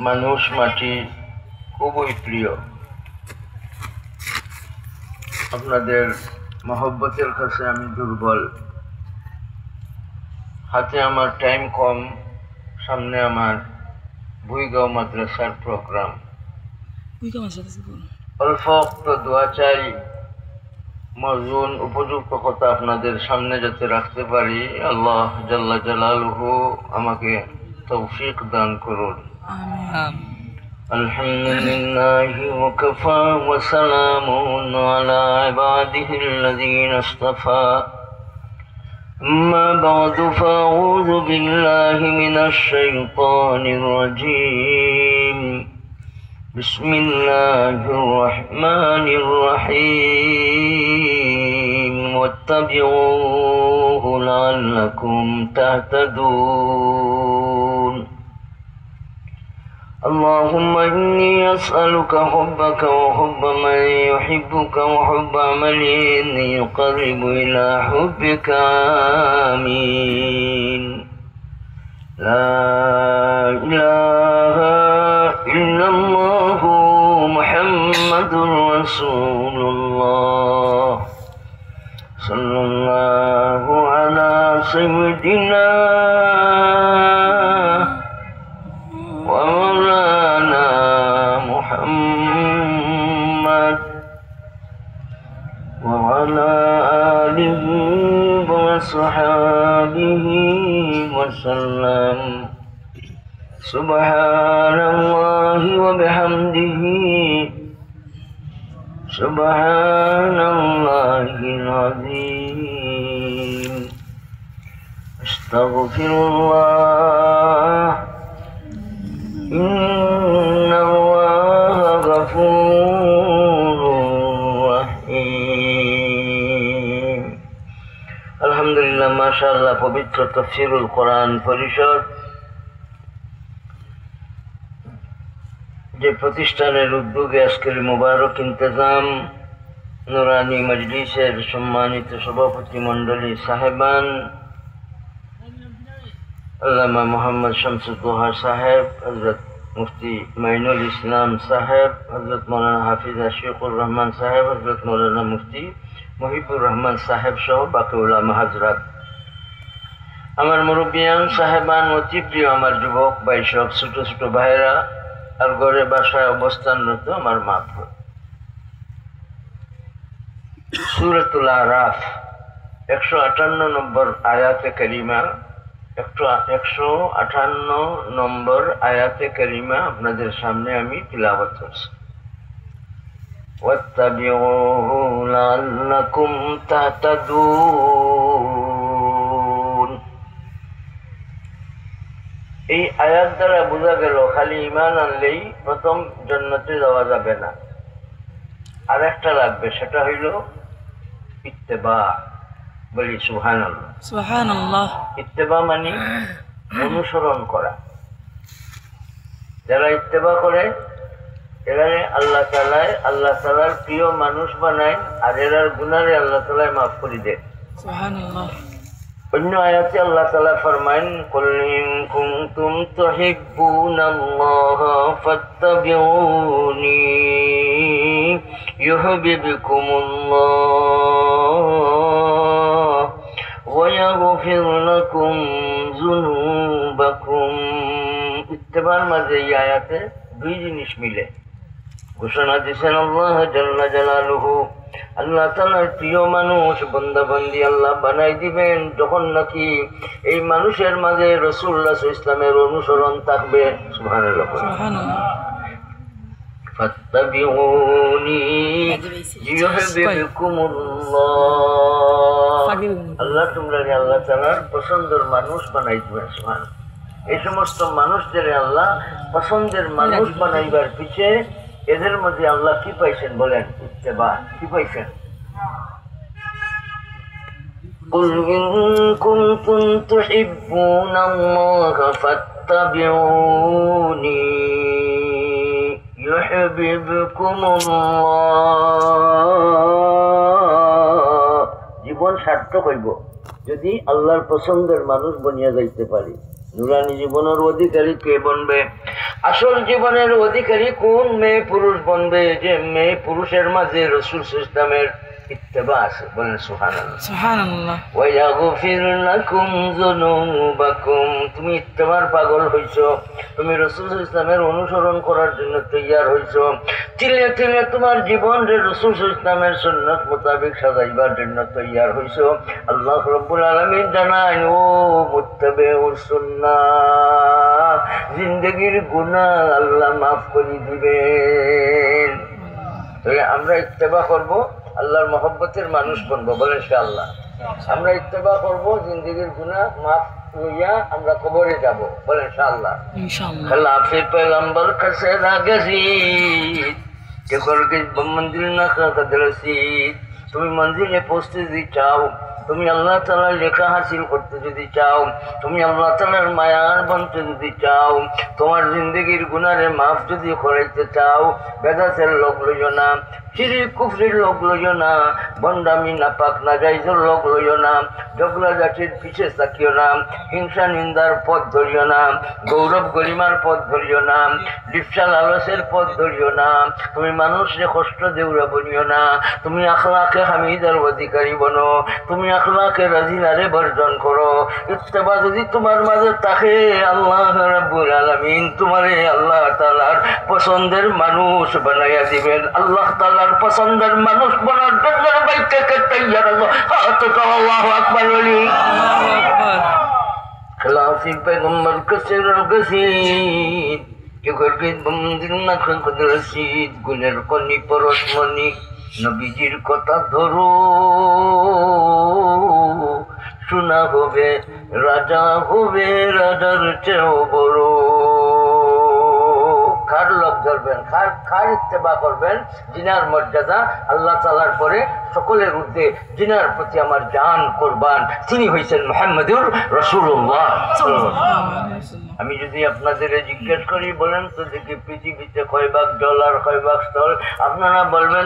মানুষ মাটি খুবই প্রিয়। আপনাদের মহব্বতের কাছে আমি দুর্বল। হাতে আমার টাইম কম, সামনে আমার ভুইগাঁও মাদ্রাসার প্রোগ্রাম। অল্প অক্ত দোয়া চাই, মজুন উপযুক্ত কথা আপনাদের সামনে যাতে রাখতে পারি। আল্লাহ জাল্লা জালালুহু আমাকে তৌফিক দান করুন। আলহামদুলিল্লাহি ওয়া কাফা ওয়া সালামুন আলা ইবাদিহিল্লাযীনা ইসতাফা। أما بعد فأعوذ بالله من الشيطان الرجيم. بسم الله الرحمن الرحيم. واتبعوه لعلكم تهتدون. اللهم إني أسألك حبك وحب من يحبك وحب عمل يقرب إلى حبك. آمين. لا إله إلا الله محمد رسول الله صلى الله على سيدنا ومولانا محمد وعلى آله وصحبه وسلم. سبحان الله وبحمده سبحان الله العظيم. استغفر الله إن الله غفور رحيم. আলহামদুলিল্লাহ, মাশাআল্লাহ। পবিত্র তাফসীরুল কোরআন পরিষদ যে প্রতিষ্ঠানের উদ্যোগে আজকের মুবারক ইন্তেজাম, নুরানি মজলিসের সম্মানিত সভাপতি মণ্ডলী সাহেবান, আল্লামা মোহাম্মদ শামসুদ্দোহা সাহেব, হযরত মুফতি মাইনুল ইসলাম সাহেব, হযরত মৌলানা হাফিজ আশিকুর রহমান সাহেব, হযরত মৌলানা মুফতি মহিবুর রহমান সাহেব সহ বাকি উলামা হাজরাত, আমার মুরব্বিয়ান সাহেবান, অতি প্রিয় আমার যুবক ভাই সব, ছোট ছোট ভাইরা, আর ঘরে বাসায় অবস্থানরত আমার মা বোন। সূরাতুল আরাফ 158 নম্বর আয়াতে কারিমা, 158 নম্বর আয়াতে কারিমা আপনাদের সামনে আমি তিলাওয়াত করছি। ওয়াত্তাবিউহু লাআল্লাকুম তাহতাদুন। এই আয়াত দ্বারা বোঝা গেল খালি ঈমান আনলেই প্রথম জান্নাতে যাওয়া যাবে না, আর একটা লাগবে, সেটা হইল ইত্তেবা। বলি সুবহানাল্লাহ। সুবহানাল্লাহ। ইত্তেবা মানে অনুসরণ করা। যারা ইত্তেবা করে এরারে আল্লাহ তাআলার প্রিয় মানুষ বানায়, আর এরার গুনাহে আল্লাহ তাআলা মাফ করে দেয়। সুবহানাল্লাহ। অন্য আয়াতে আল্লাহ তাআলা ফরমায়েন, কুল ইন কুনতুম তুহিব্বুনাল্লাহা ফাত্তাবিউনি ইউহিব্বুকুমুল্লাহ ওয়া ইয়াগফির লাকুম যুনুবাকুম। ইত্তেবার মাঝে এই আয়াতে দুই জিনিস মিলে। ঘোষণা দিয়েছেন আল্লাহ জাল্লা জালালুহু, আল্লাহ তাআলার প্রিয় মানুষ বান্দা বান্দি আল্লাহ বানাই দিবেন যখন নাকি এই মানুষের মাঝে রাসূলুল্লাহ সাল্লাল্লাহু আলাইহি ওয়াসাল্লামের অনুসরণ থাকবে। সুবহানাল্লাহ। ফাত্তাবিউনি ইউহিব্বুকুমুল্লাহ। আল্লাহ তোমরা আল্লাহ তাআলার পছন্দের মানুষ বানাই দিবেন। সুবহানাল্লাহ। এই সমস্ত মানুষদের আল্লাহ পছন্দের মানুষ বানাইবার পিছে এদের মধ্যে আল্লাহ কি পাইছেন বলেন? ইত্তেবা। কি পাইছেন? কুল ইন কুনতুম তুহিব্বুনাল্লাহা ফাত্তাবিউনি ইউহিব্বুকুমুল্লাহ। জীবন সার্থক হইব যদি আল্লাহর পছন্দের মানুষ বনিয়া যাইতে পারি। নুরানি জীবনের অধিকারী কে বনবে? আসল জীবনের অধিকারী কোন মেয়ে পুরুষ বনবে? যে মেয়ে পুরুষের মাঝে রাসূল সাল্লাল্লাহু আলাইহি ওয়াসাল্লামের ইত্তেবা আছে। বলেন সুবহানাল্লাহ। সুবহানাল্লাহ। ওয়ায়াগফির লাকুম যুনুবাকুম। তুমি ইত্তেবার পাগল হইছো, তুমি রাসূল সাল্লাল্লাহু আলাইহি ওয়াসাল্লামের অনুসরণ করার জন্য তৈয়ার হইছো। তিলে তিলে তোমার জীবন রে রাসূল সাল্লাল্লাহু আলাইহি ওয়াসাল্লামের সুন্নাত মোতাবেক সাজাইবার জন্য তৈয়ার হইছো। আল্লাহ রাব্বুল আলামিন জানায়, ও মুত্তাবিউস সুন্নাহ, জিন্দেগীর গুনাহ আল্লাহ মাফ করে দিবেন। তাহলে আমরা ইত্তেবা করব, আল্লাহর মহব্বতের মানুষ বনবো। বলেন ইনশাআল্লাহ। আমরা ইত্তেবা করব, জিন্দেগীর গুনাহ মাফ হইয়া আমরা কবরে যাব। বলেন ইনশাআল্লাহ। ইনশাআল্লাহ। खिलाफे पैगंबर कसे रागजीत के करके मंजिल ना कदर रसीद। তুমি মঞ্জিলে পৌঁছতে যদি চাও, তুমি আল্লাহ তাআলার লেখা হাসিল করতে যদি চাও, তুমি আল্লাহ তাআলার মায়ার বনতে যদি চাও, তোমার জিন্দেগীর গুনাহের মাফ যদি করাইতে চাও, বেদাতের লোক লইও না, শিরক কুফরির লোক লইও না, বন্ডামি নাপাক নাজাইজের লোক লইও না, ঝগড়া জাতির পিছে তাকিও না, হিংসা নিন্দার পথ ধরিও না, গৌরব গরিমার পথ ধরিও না, লিপ্সা লালসের পথ ধরিও না, তুমি মানুষকে কষ্ট দেউরা বনিও না, তুমি আখলাকে হামিদার অধিকারী বনো, তুমি আখলাকে রাজিনারে বর্জন করো। ইত্তেবা যদি তোমার মাঝে থাকে, আল্লাহ রাব্বুল আলামিন তোমারে আল্লাহ তাআলার পছন্দের মানুষ বানাইয়া দিবেন। আল্লাহ তাআলার পছন্দের মানুষ বানার জন্য বাইতে কে তৈয়ার হলো। হাত উঠাও, আল্লাহু আকবার বলি। আল্লাহু আকবার। खिलाफी पैगंबर कसे रसीद के करके मंदिर ना खद रसीद। गुनेर कनी परसमणि নবীজির কথা ধরো, শোনা হবে রাজা হবে রাজার চেয়েও বড়। কার লোক ধরবেন, কার ইত্তেবা করবেন? জিনার মর্যাদা আল্লাহ তাআলার পরে সকলের ঊর্ধ্বে, জিনার প্রতি আমার জান কোরবান, তিনি হইছেন মুহাম্মদুর রাসূলুল্লাহ। আমি যদি আপনাদের জিজ্ঞেস করি, বলেন তো দেখি পৃথিবীতে কয় ভাগ জল আর কয় ভাগ স্থল, আপনারা বলবেন